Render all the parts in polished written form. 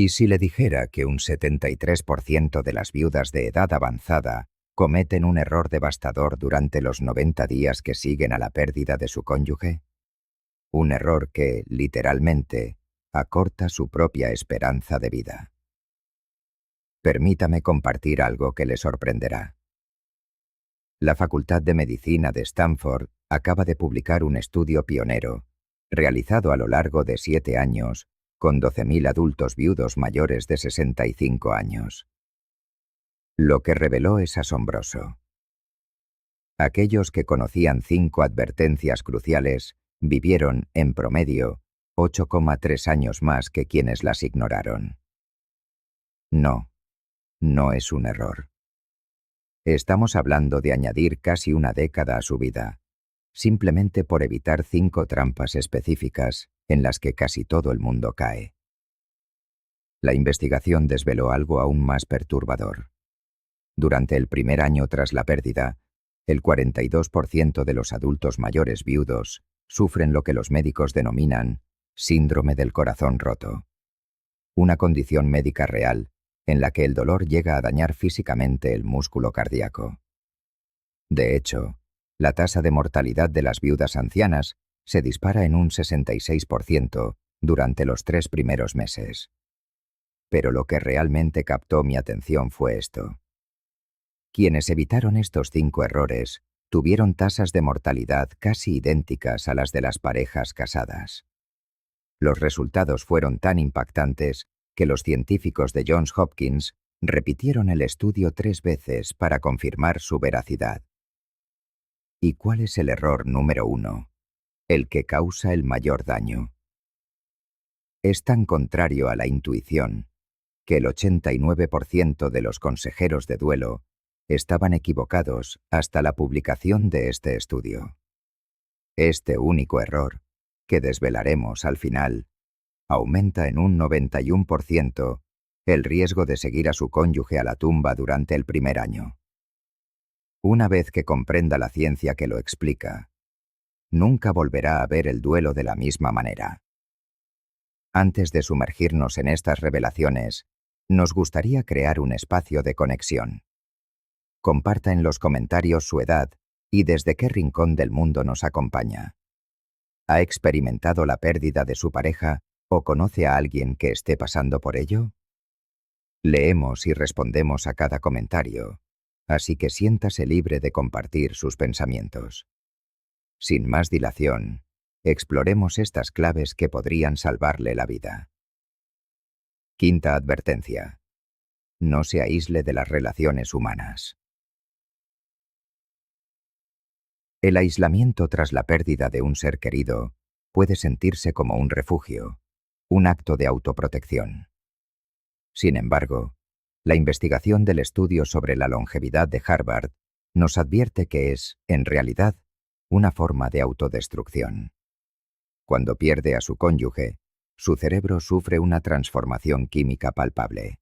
¿Y si le dijera que un 73% de las viudas de edad avanzada cometen un error devastador durante los 90 días que siguen a la pérdida de su cónyuge? Un error que, literalmente, acorta su propia esperanza de vida. Permítame compartir algo que le sorprenderá. La Facultad de Medicina de Stanford acaba de publicar un estudio pionero, realizado a lo largo de 7 años, con 12.000 adultos viudos mayores de 65 años. Lo que reveló es asombroso. Aquellos que conocían 5 advertencias cruciales vivieron, en promedio, 8,3 años más que quienes las ignoraron. No, no es un error. Estamos hablando de añadir casi una década a su vida, simplemente por evitar 5 trampas específicas en las que casi todo el mundo cae. La investigación desveló algo aún más perturbador. Durante el primer año tras la pérdida, el 42% de los adultos mayores viudos sufren lo que los médicos denominan síndrome del corazón roto, una condición médica real en la que el dolor llega a dañar físicamente el músculo cardíaco. De hecho, la tasa de mortalidad de las viudas ancianas se dispara en un 66% durante los 3 primeros meses. Pero lo que realmente captó mi atención fue esto. Quienes evitaron estos 5 errores tuvieron tasas de mortalidad casi idénticas a las de las parejas casadas. Los resultados fueron tan impactantes que los científicos de Johns Hopkins repitieron el estudio 3 veces para confirmar su veracidad. ¿Y cuál es el error número 1? El que causa el mayor daño. Es tan contrario a la intuición que el 89% de los consejeros de duelo estaban equivocados hasta la publicación de este estudio. Este único error, que desvelaremos al final, aumenta en un 91% el riesgo de seguir a su cónyuge a la tumba durante el primer año. Una vez que comprenda la ciencia que lo explica, nunca volverá a ver el duelo de la misma manera. Antes de sumergirnos en estas revelaciones, nos gustaría crear un espacio de conexión. Comparta en los comentarios su edad y desde qué rincón del mundo nos acompaña. ¿Ha experimentado la pérdida de su pareja o conoce a alguien que esté pasando por ello? Leemos y respondemos a cada comentario, así que siéntase libre de compartir sus pensamientos. Sin más dilación, exploremos estas claves que podrían salvarle la vida. Quinta advertencia. No se aísle de las relaciones humanas. El aislamiento tras la pérdida de un ser querido puede sentirse como un refugio, un acto de autoprotección. Sin embargo, la investigación del estudio sobre la longevidad de Harvard nos advierte que es, en realidad, una forma de autodestrucción. Cuando pierde a su cónyuge, su cerebro sufre una transformación química palpable.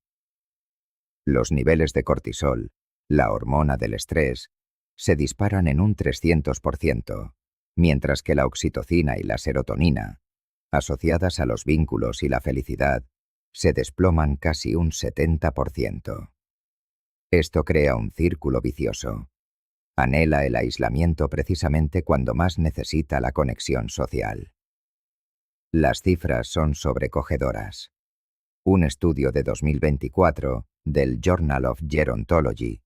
Los niveles de cortisol, la hormona del estrés, se disparan en un 300%, mientras que la oxitocina y la serotonina, asociadas a los vínculos y la felicidad, se desploman casi un 70%. Esto crea un círculo vicioso. Anhela el aislamiento precisamente cuando más necesita la conexión social. Las cifras son sobrecogedoras. Un estudio de 2024 del Journal of Gerontology,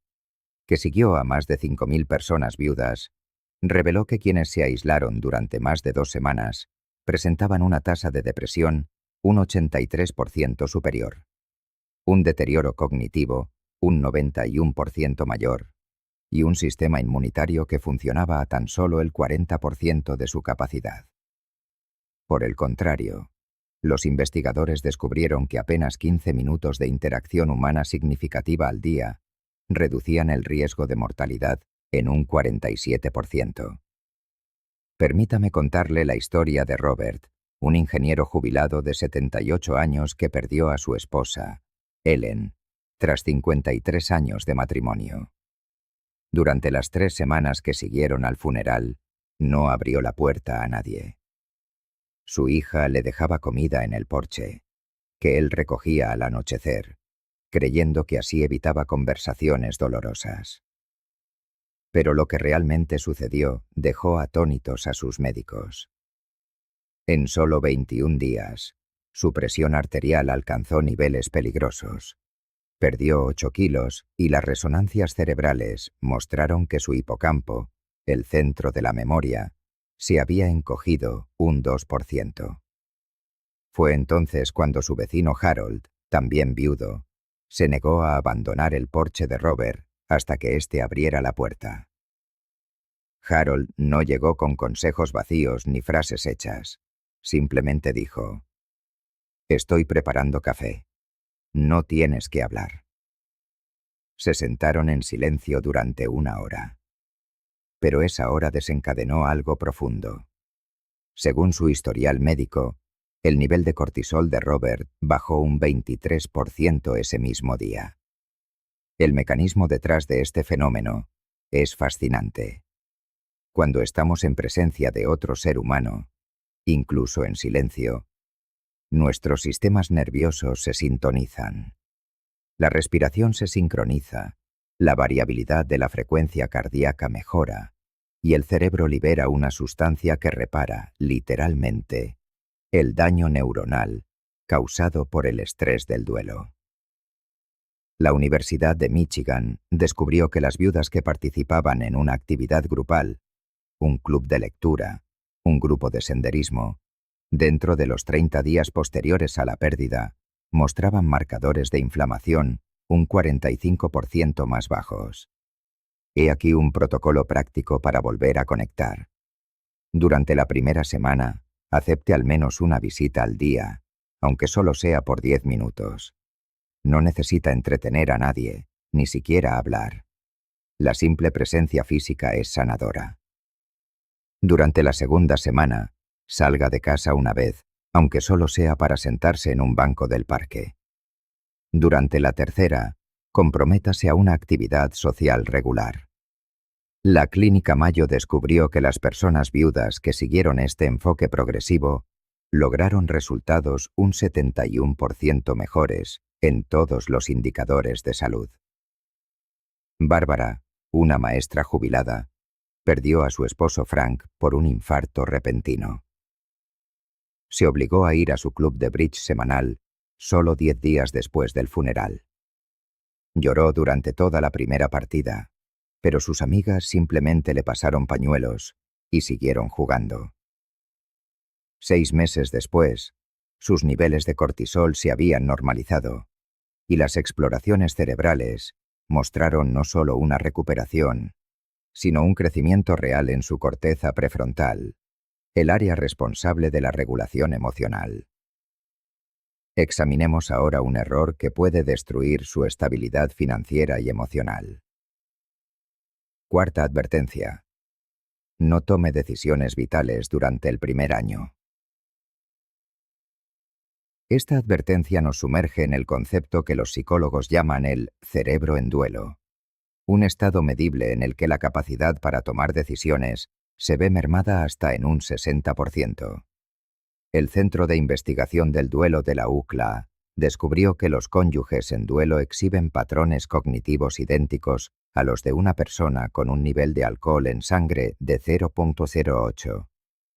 que siguió a más de 5.000 personas viudas, reveló que quienes se aislaron durante más de 2 semanas presentaban una tasa de depresión un 83% superior, un deterioro cognitivo un 91% mayor y un sistema inmunitario que funcionaba a tan solo el 40% de su capacidad. Por el contrario, los investigadores descubrieron que apenas 15 minutos de interacción humana significativa al día reducían el riesgo de mortalidad en un 47%. Permítame contarle la historia de Robert, un ingeniero jubilado de 78 años que perdió a su esposa, Ellen, tras 53 años de matrimonio. Durante las 3 semanas que siguieron al funeral, no abrió la puerta a nadie. Su hija le dejaba comida en el porche, que él recogía al anochecer, creyendo que así evitaba conversaciones dolorosas. Pero lo que realmente sucedió dejó atónitos a sus médicos. En solo 21 días, su presión arterial alcanzó niveles peligrosos. Perdió 8 kilos y las resonancias cerebrales mostraron que su hipocampo, el centro de la memoria, se había encogido un 2%. Fue entonces cuando su vecino Harold, también viudo, se negó a abandonar el porche de Robert hasta que éste abriera la puerta. Harold no llegó con consejos vacíos ni frases hechas. Simplemente dijo: «Estoy preparando café. No tienes que hablar». Se sentaron en silencio durante 1 hora. Pero esa hora desencadenó algo profundo. Según su historial médico, el nivel de cortisol de Robert bajó un 23% ese mismo día. El mecanismo detrás de este fenómeno es fascinante. Cuando estamos en presencia de otro ser humano, incluso en silencio, nuestros sistemas nerviosos se sintonizan. La respiración se sincroniza, la variabilidad de la frecuencia cardíaca mejora y el cerebro libera una sustancia que repara, literalmente, el daño neuronal causado por el estrés del duelo. La Universidad de Michigan descubrió que las viudas que participaban en una actividad grupal, un club de lectura, un grupo de senderismo, dentro de los 30 días posteriores a la pérdida, mostraban marcadores de inflamación un 45% más bajos. He aquí un protocolo práctico para volver a conectar. Durante la primera semana, acepte al menos una visita al día, aunque solo sea por 10 minutos. No necesita entretener a nadie, ni siquiera hablar. La simple presencia física es sanadora. Durante la segunda semana, salga de casa una vez, aunque solo sea para sentarse en un banco del parque. Durante la tercera, comprométase a una actividad social regular. La Clínica Mayo descubrió que las personas viudas que siguieron este enfoque progresivo lograron resultados un 71% mejores en todos los indicadores de salud. Bárbara, una maestra jubilada, perdió a su esposo Frank por un infarto repentino. Se obligó a ir a su club de bridge semanal solo 10 días después del funeral. Lloró durante toda la primera partida, pero sus amigas simplemente le pasaron pañuelos y siguieron jugando. 6 meses después, sus niveles de cortisol se habían normalizado y las exploraciones cerebrales mostraron no solo una recuperación, sino un crecimiento real en su corteza prefrontal, el área responsable de la regulación emocional. Examinemos ahora un error que puede destruir su estabilidad financiera y emocional. Cuarta advertencia. No tome decisiones vitales durante el primer año. Esta advertencia nos sumerge en el concepto que los psicólogos llaman el cerebro en duelo, un estado medible en el que la capacidad para tomar decisiones se ve mermada hasta en un 60%. El Centro de Investigación del Duelo de la UCLA descubrió que los cónyuges en duelo exhiben patrones cognitivos idénticos a los de una persona con un nivel de alcohol en sangre de 0,08,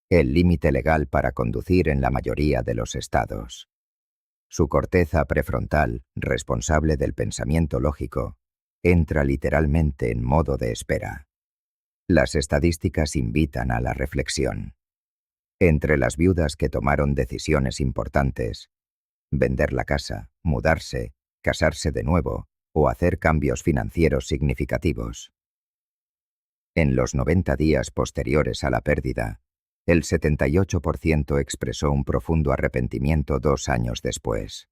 el límite legal para conducir en la mayoría de los estados. Su corteza prefrontal, responsable del pensamiento lógico, entra literalmente en modo de espera. Las estadísticas invitan a la reflexión. Entre las viudas que tomaron decisiones importantes, vender la casa, mudarse, casarse de nuevo o hacer cambios financieros significativos. En los 90 días posteriores a la pérdida, el 78% expresó un profundo arrepentimiento 2 años después.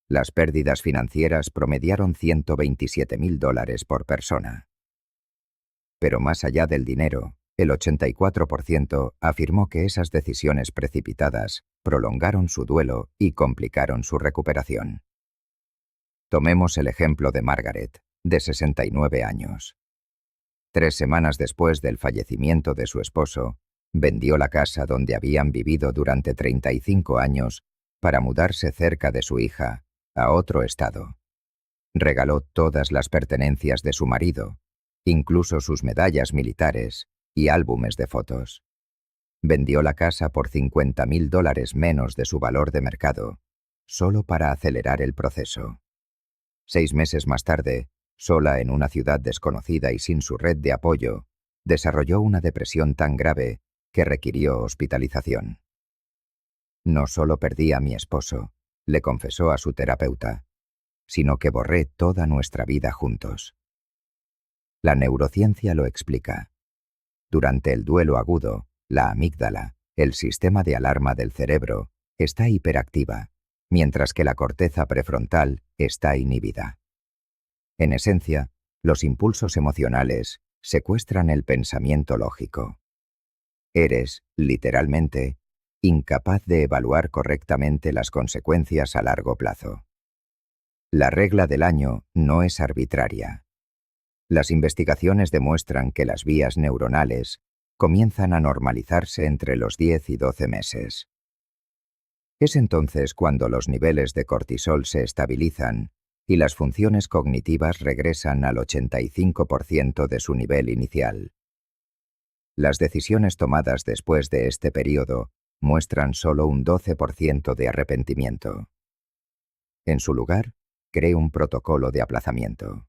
Las pérdidas financieras promediaron $127.000 por persona. Pero más allá del dinero, el 84% afirmó que esas decisiones precipitadas prolongaron su duelo y complicaron su recuperación. Tomemos el ejemplo de Margaret, de 69 años. 3 semanas después del fallecimiento de su esposo, vendió la casa donde habían vivido durante 35 años para mudarse cerca de su hija, a otro estado. Regaló todas las pertenencias de su marido, incluso sus medallas militares y álbumes de fotos. Vendió la casa por $50.000 menos de su valor de mercado, solo para acelerar el proceso. 6 meses más tarde, sola en una ciudad desconocida y sin su red de apoyo, desarrolló una depresión tan grave que requirió hospitalización. No solo perdí a mi esposo, le confesó a su terapeuta, sino que borré toda nuestra vida juntos. La neurociencia lo explica. Durante el duelo agudo, la amígdala, el sistema de alarma del cerebro, está hiperactiva, mientras que la corteza prefrontal está inhibida. En esencia, los impulsos emocionales secuestran el pensamiento lógico. Eres, literalmente, incapaz de evaluar correctamente las consecuencias a largo plazo. La regla del año no es arbitraria. Las investigaciones demuestran que las vías neuronales comienzan a normalizarse entre los 10 y 12 meses. Es entonces cuando los niveles de cortisol se estabilizan y las funciones cognitivas regresan al 85% de su nivel inicial. Las decisiones tomadas después de este periodo muestran solo un 12% de arrepentimiento. En su lugar, cree un protocolo de aplazamiento.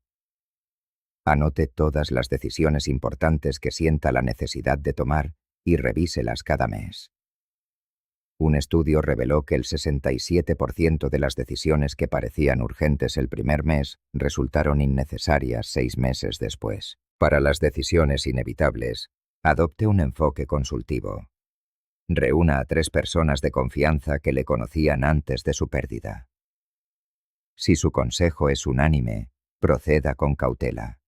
Anote todas las decisiones importantes que sienta la necesidad de tomar y revíselas cada mes. Un estudio reveló que el 67% de las decisiones que parecían urgentes el primer mes resultaron innecesarias 6 meses después. Para las decisiones inevitables, adopte un enfoque consultivo. Reúna a 3 personas de confianza que le conocían antes de su pérdida. Si su consejo es unánime, proceda con cautela.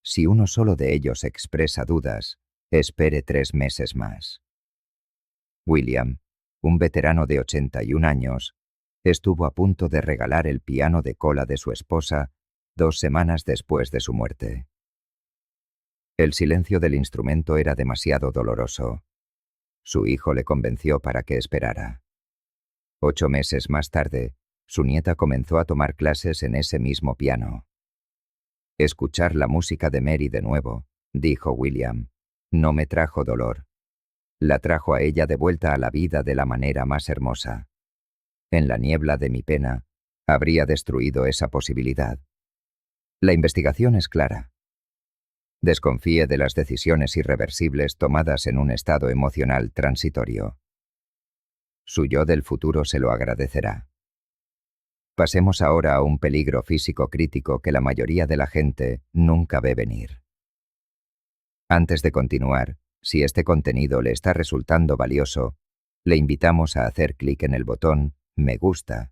Si uno solo de ellos expresa dudas, espere 3 meses más. William, un veterano de 81 años, estuvo a punto de regalar el piano de cola de su esposa 2 semanas después de su muerte. El silencio del instrumento era demasiado doloroso. Su hijo le convenció para que esperara. 8 meses más tarde, su nieta comenzó a tomar clases en ese mismo piano. Escuchar la música de Mary de nuevo, dijo William, no me trajo dolor. La trajo a ella de vuelta a la vida de la manera más hermosa. En la niebla de mi pena, habría destruido esa posibilidad. La investigación es clara. Desconfíe de las decisiones irreversibles tomadas en un estado emocional transitorio. Su yo del futuro se lo agradecerá. Pasemos ahora a un peligro físico crítico que la mayoría de la gente nunca ve venir. Antes de continuar, si este contenido le está resultando valioso, le invitamos a hacer clic en el botón Me gusta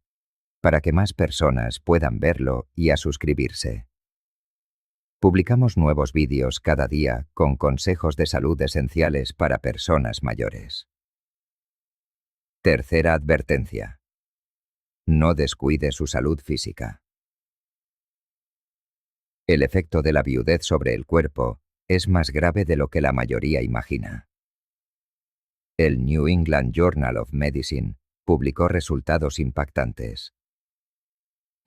para que más personas puedan verlo y a suscribirse. Publicamos nuevos vídeos cada día con consejos de salud esenciales para personas mayores. Tercera advertencia. No descuide su salud física. El efecto de la viudez sobre el cuerpo es más grave de lo que la mayoría imagina. El New England Journal of Medicine publicó resultados impactantes.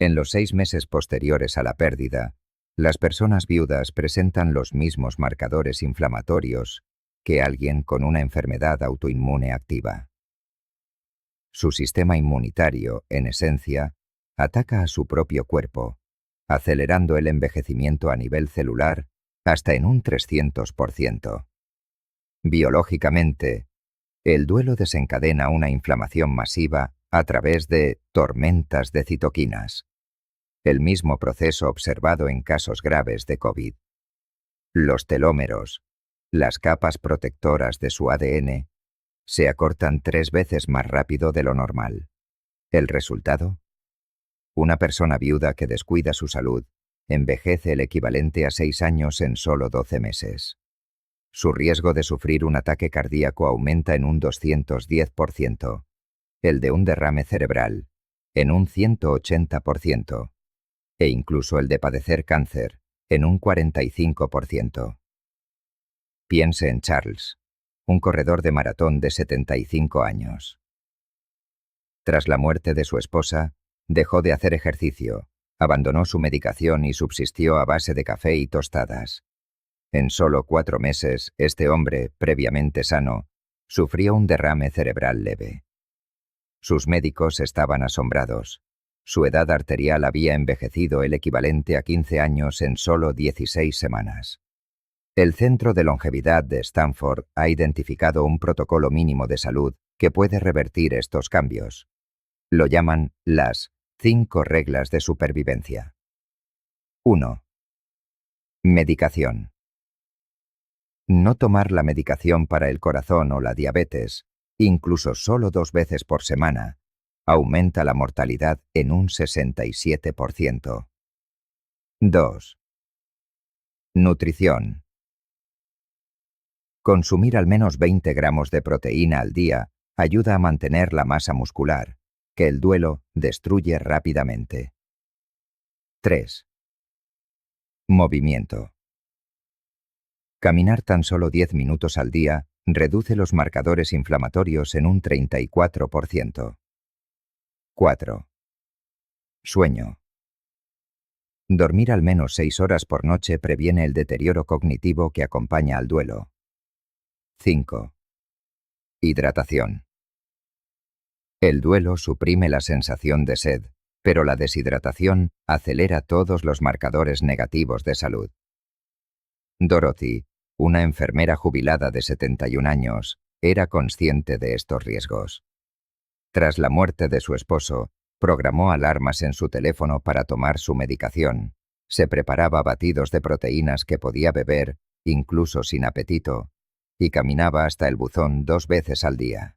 En los 6 meses posteriores a la pérdida, las personas viudas presentan los mismos marcadores inflamatorios que alguien con una enfermedad autoinmune activa. Su sistema inmunitario, en esencia, ataca a su propio cuerpo, acelerando el envejecimiento a nivel celular hasta en un 300%. Biológicamente, el duelo desencadena una inflamación masiva a través de tormentas de citoquinas, el mismo proceso observado en casos graves de COVID. Los telómeros, las capas protectoras de su ADN, se acortan 3 veces más rápido de lo normal. ¿El resultado? Una persona viuda que descuida su salud envejece el equivalente a 6 años en solo 12 meses. Su riesgo de sufrir un ataque cardíaco aumenta en un 210%, el de un derrame cerebral en un 180% e incluso el de padecer cáncer en un 45%. Piense en Charles, un corredor de maratón de 75 años. Tras la muerte de su esposa, dejó de hacer ejercicio, abandonó su medicación y subsistió a base de café y tostadas. En solo 4 meses, este hombre, previamente sano, sufrió un derrame cerebral leve. Sus médicos estaban asombrados. Su edad arterial había envejecido el equivalente a 15 años en solo 16 semanas. El Centro de Longevidad de Stanford ha identificado un protocolo mínimo de salud que puede revertir estos cambios. Lo llaman las 5 reglas de supervivencia. 1. Medicación. No tomar la medicación para el corazón o la diabetes, incluso solo 2 veces por semana, aumenta la mortalidad en un 67%. 2. Nutrición. Consumir al menos 20 gramos de proteína al día ayuda a mantener la masa muscular, que el duelo destruye rápidamente. 3. Movimiento. Caminar tan solo 10 minutos al día reduce los marcadores inflamatorios en un 34%. 4. Sueño. Dormir al menos 6 horas por noche previene el deterioro cognitivo que acompaña al duelo. 5. Hidratación. El duelo suprime la sensación de sed, pero la deshidratación acelera todos los marcadores negativos de salud. Dorothy, una enfermera jubilada de 71 años, era consciente de estos riesgos. Tras la muerte de su esposo, programó alarmas en su teléfono para tomar su medicación, se preparaba batidos de proteínas que podía beber, incluso sin apetito, y caminaba hasta el buzón 2 veces al día.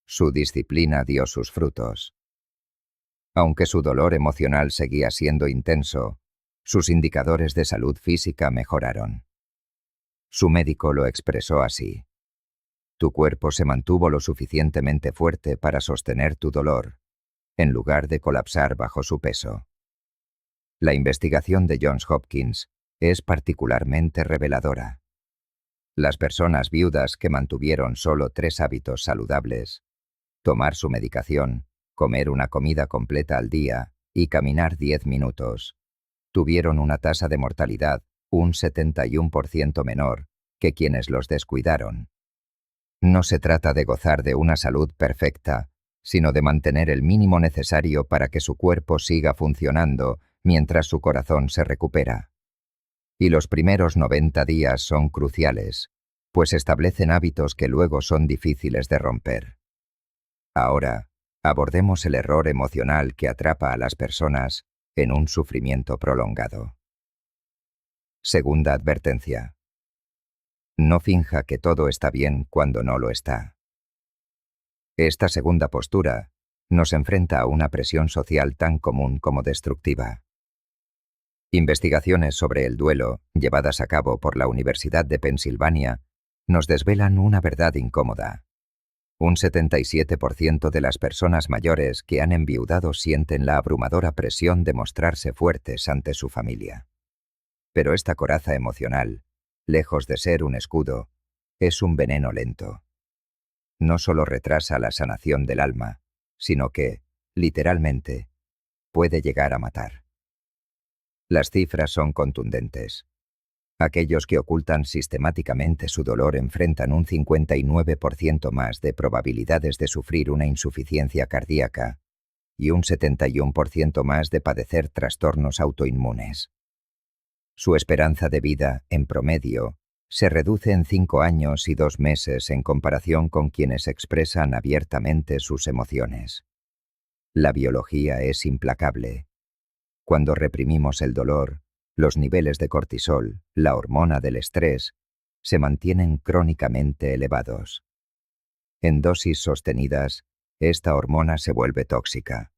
Su disciplina dio sus frutos. Aunque su dolor emocional seguía siendo intenso, sus indicadores de salud física mejoraron. Su médico lo expresó así: tu cuerpo se mantuvo lo suficientemente fuerte para sostener tu dolor, en lugar de colapsar bajo su peso. La investigación de Johns Hopkins es particularmente reveladora. Las personas viudas que mantuvieron solo 3 hábitos saludables: tomar su medicación, comer una comida completa al día y caminar 10 minutos, tuvieron una tasa de mortalidad un 71% menor que quienes los descuidaron. No se trata de gozar de una salud perfecta, sino de mantener el mínimo necesario para que su cuerpo siga funcionando mientras su corazón se recupera. Y los primeros 90 días son cruciales, pues establecen hábitos que luego son difíciles de romper. Ahora, abordemos el error emocional que atrapa a las personas en un sufrimiento prolongado. Segunda advertencia. No finja que todo está bien cuando no lo está. Esta segunda postura nos enfrenta a una presión social tan común como destructiva. Investigaciones sobre el duelo, llevadas a cabo por la Universidad de Pensilvania, nos desvelan una verdad incómoda. Un 77% de las personas mayores que han enviudado sienten la abrumadora presión de mostrarse fuertes ante su familia. Pero esta coraza emocional, lejos de ser un escudo, es un veneno lento. No solo retrasa la sanación del alma, sino que, literalmente, puede llegar a matar. Las cifras son contundentes. Aquellos que ocultan sistemáticamente su dolor enfrentan un 59% más de probabilidades de sufrir una insuficiencia cardíaca y un 71% más de padecer trastornos autoinmunes. Su esperanza de vida, en promedio, se reduce en 5 años y 2 meses en comparación con quienes expresan abiertamente sus emociones. La biología es implacable. Cuando reprimimos el dolor, los niveles de cortisol, la hormona del estrés, se mantienen crónicamente elevados. En dosis sostenidas, esta hormona se vuelve tóxica.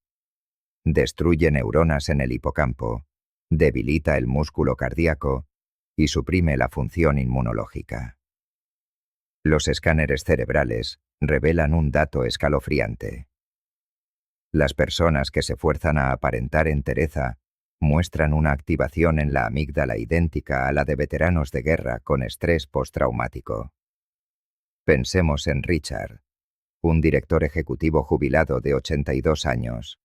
Destruye neuronas en el hipocampo, debilita el músculo cardíaco y suprime la función inmunológica. Los escáneres cerebrales revelan un dato escalofriante. Las personas que se fuerzan a aparentar entereza muestran una activación en la amígdala idéntica a la de veteranos de guerra con estrés postraumático. Pensemos en Richard. un director ejecutivo jubilado de 82 años,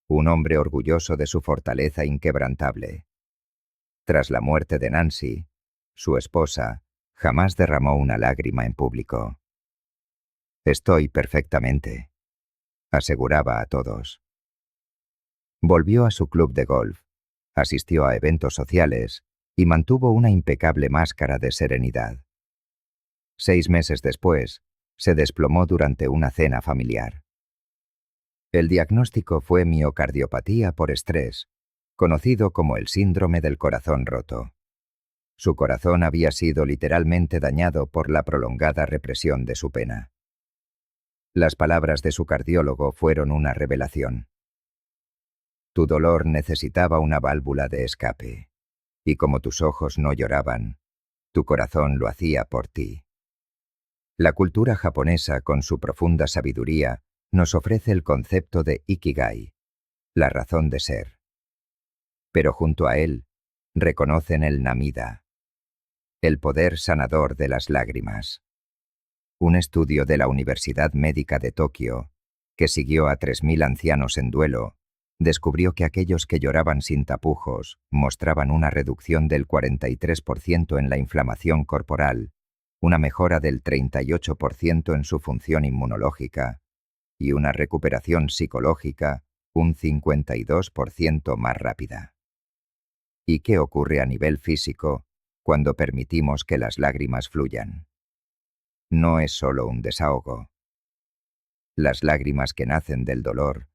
un hombre orgulloso de su fortaleza inquebrantable. Tras la muerte de Nancy, su esposa, jamás derramó una lágrima en público. «Estoy perfectamente», aseguraba a todos. Volvió a su club de golf, asistió a eventos sociales y mantuvo una impecable máscara de serenidad. 6 meses después, se desplomó durante una cena familiar. El diagnóstico fue miocardiopatía por estrés, conocido como el síndrome del corazón roto. Su corazón había sido literalmente dañado por la prolongada represión de su pena. Las palabras de su cardiólogo fueron una revelación. Tu dolor necesitaba una válvula de escape, y como tus ojos no lloraban, tu corazón lo hacía por ti. La cultura japonesa, con su profunda sabiduría, nos ofrece el concepto de Ikigai, la razón de ser. Pero junto a él, reconocen el Namida, el poder sanador de las lágrimas. Un estudio de la Universidad Médica de Tokio, que siguió a 3.000 ancianos en duelo, descubrió que aquellos que lloraban sin tapujos mostraban una reducción del 43% en la inflamación corporal, una mejora del 38% en su función inmunológica y una recuperación psicológica un 52% más rápida. ¿Y qué ocurre a nivel físico cuando permitimos que las lágrimas fluyan? No es solo un desahogo. Las lágrimas que nacen del dolor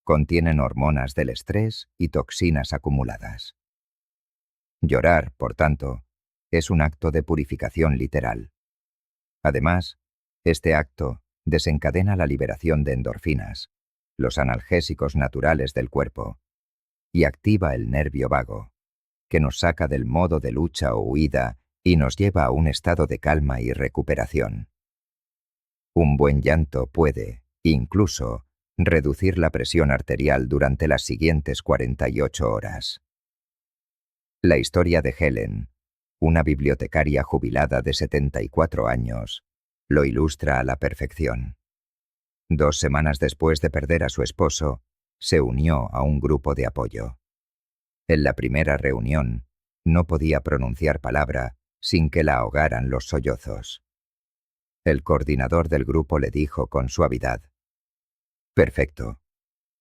contienen hormonas del estrés y toxinas acumuladas. Llorar, por tanto, es un acto de purificación literal. Además, este acto desencadena la liberación de endorfinas, los analgésicos naturales del cuerpo, y activa el nervio vago, que nos saca del modo de lucha o huida y nos lleva a un estado de calma y recuperación. Un buen llanto puede, incluso, reducir la presión arterial durante las siguientes 48 horas. La historia de Helen, una bibliotecaria jubilada de 74 años, lo ilustra a la perfección. 2 semanas después de perder a su esposo, se unió a un grupo de apoyo. En la primera reunión, no podía pronunciar palabra sin que la ahogaran los sollozos. El coordinador del grupo le dijo con suavidad: «Perfecto.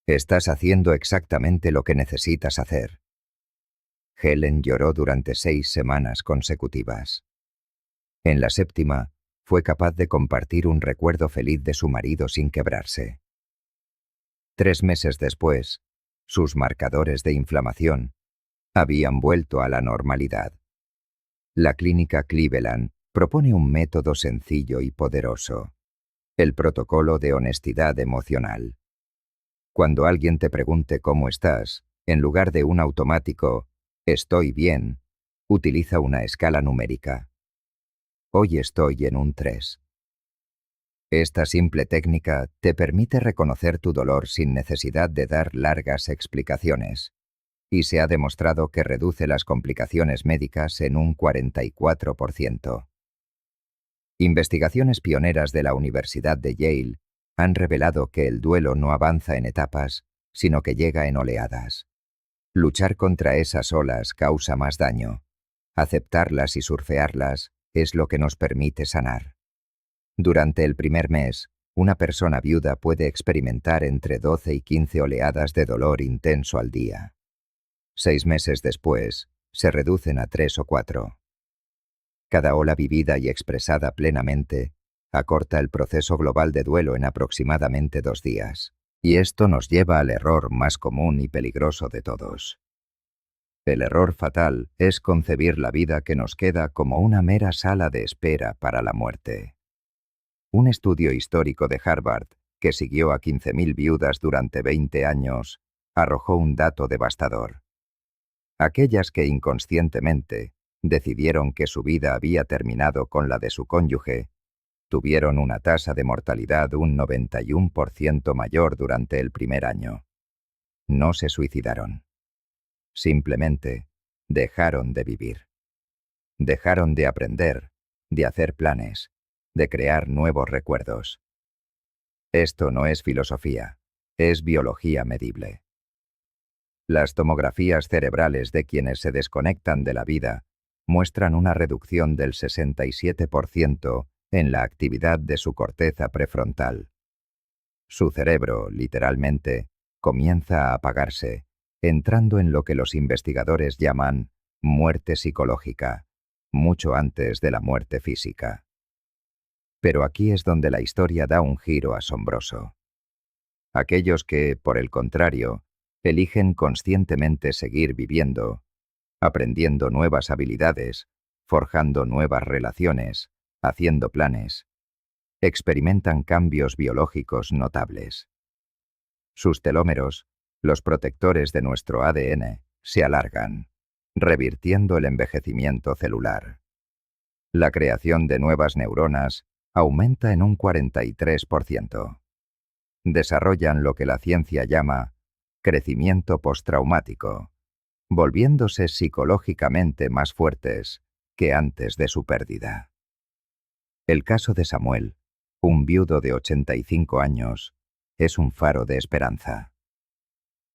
Estás haciendo exactamente lo que necesitas hacer». Helen lloró durante 6 semanas consecutivas. En la séptima, fue capaz de compartir un recuerdo feliz de su marido sin quebrarse. 3 meses después, sus marcadores de inflamación habían vuelto a la normalidad. La clínica Cleveland propone un método sencillo y poderoso: el protocolo de honestidad emocional. Cuando alguien te pregunte cómo estás, en lugar de un automático «estoy bien», utiliza una escala numérica. Hoy estoy en un 3. Esta simple técnica te permite reconocer tu dolor sin necesidad de dar largas explicaciones, y se ha demostrado que reduce las complicaciones médicas en un 44%. Investigaciones pioneras de la Universidad de Yale han revelado que el duelo no avanza en etapas, sino que llega en oleadas. Luchar contra esas olas causa más daño. Aceptarlas y surfearlas es lo que nos permite sanar. Durante el primer mes, una persona viuda puede experimentar entre 12 y 15 oleadas de dolor intenso al día. 6 meses después, se reducen a 3 o 4. Cada ola vivida y expresada plenamente acorta el proceso global de duelo en aproximadamente 2 días. Y esto nos lleva al error más común y peligroso de todos. El error fatal es concebir la vida que nos queda como una mera sala de espera para la muerte. Un estudio histórico de Harvard, que siguió a 15.000 viudas durante 20 años, arrojó un dato devastador. Aquellas que inconscientemente decidieron que su vida había terminado con la de su cónyuge, tuvieron una tasa de mortalidad un 91% mayor durante el primer año. No se suicidaron. Simplemente dejaron de vivir. Dejaron de aprender, de hacer planes, de crear nuevos recuerdos. Esto no es filosofía, es biología medible. Las tomografías cerebrales de quienes se desconectan de la vida muestran una reducción del 67% en la actividad de su corteza prefrontal. Su cerebro, literalmente, comienza a apagarse, entrando en lo que los investigadores llaman muerte psicológica, mucho antes de la muerte física. Pero aquí es donde la historia da un giro asombroso. Aquellos que, por el contrario, eligen conscientemente seguir viviendo, aprendiendo nuevas habilidades, forjando nuevas relaciones, haciendo planes, experimentan cambios biológicos notables. Sus telómeros, los protectores de nuestro ADN, se alargan, revirtiendo el envejecimiento celular. La creación de nuevas neuronas aumenta en un 43%. Desarrollan lo que la ciencia llama crecimiento postraumático, volviéndose psicológicamente más fuertes que antes de su pérdida. El caso de Samuel, un viudo de 85 años, es un faro de esperanza.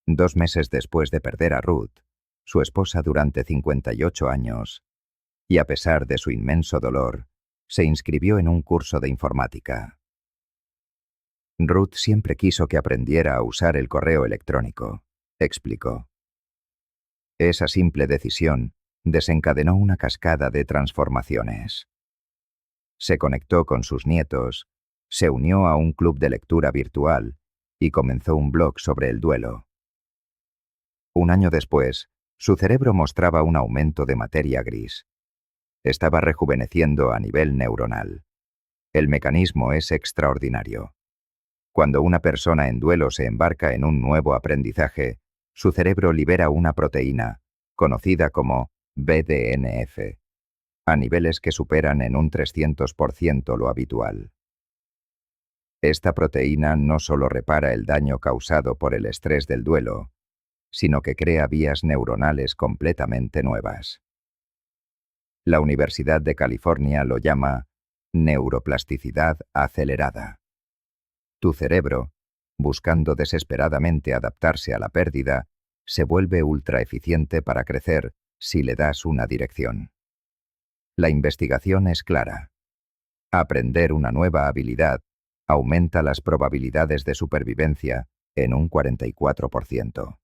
2 meses después de perder a Ruth, su esposa durante 58 años, y a pesar de su inmenso dolor, se inscribió en un curso de informática. Ruth siempre quiso que aprendiera a usar el correo electrónico, explicó. Esa simple decisión desencadenó una cascada de transformaciones. Se conectó con sus nietos, se unió a un club de lectura virtual y comenzó un blog sobre el duelo. 1 año después, su cerebro mostraba un aumento de materia gris. Estaba rejuveneciendo a nivel neuronal. El mecanismo es extraordinario. Cuando una persona en duelo se embarca en un nuevo aprendizaje, su cerebro libera una proteína, conocida como BDNF, a niveles que superan en un 300% lo habitual. Esta proteína no solo repara el daño causado por el estrés del duelo, sino que crea vías neuronales completamente nuevas. La Universidad de California lo llama neuroplasticidad acelerada. Tu cerebro, buscando desesperadamente adaptarse a la pérdida, se vuelve ultra eficiente para crecer si le das una dirección. La investigación es clara. Aprender una nueva habilidad aumenta las probabilidades de supervivencia en un 44%.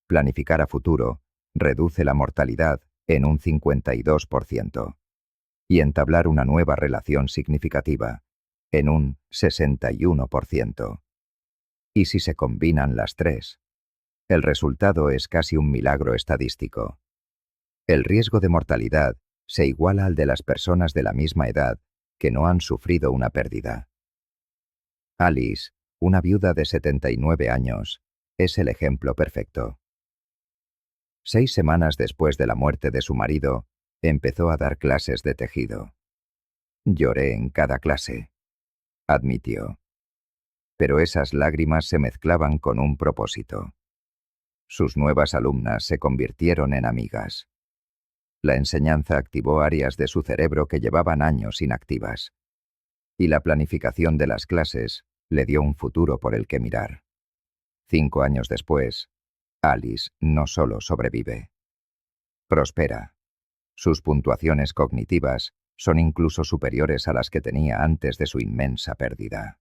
Planificar a futuro reduce la mortalidad en un 52%. Y entablar una nueva relación significativa en un 61%. ¿Y si se combinan las tres? El resultado es casi un milagro estadístico. El riesgo de mortalidad se iguala al de las personas de la misma edad que no han sufrido una pérdida. Alice, una viuda de 79 años, es el ejemplo perfecto. 6 semanas después de la muerte de su marido, empezó a dar clases de tejido. Lloré en cada clase, admitió. Pero esas lágrimas se mezclaban con un propósito. Sus nuevas alumnas se convirtieron en amigas. La enseñanza activó áreas de su cerebro que llevaban años inactivas. Y la planificación de las clases le dio un futuro por el que mirar. 5 años después, Alice no solo sobrevive, prospera. Sus puntuaciones cognitivas son incluso superiores a las que tenía antes de su inmensa pérdida.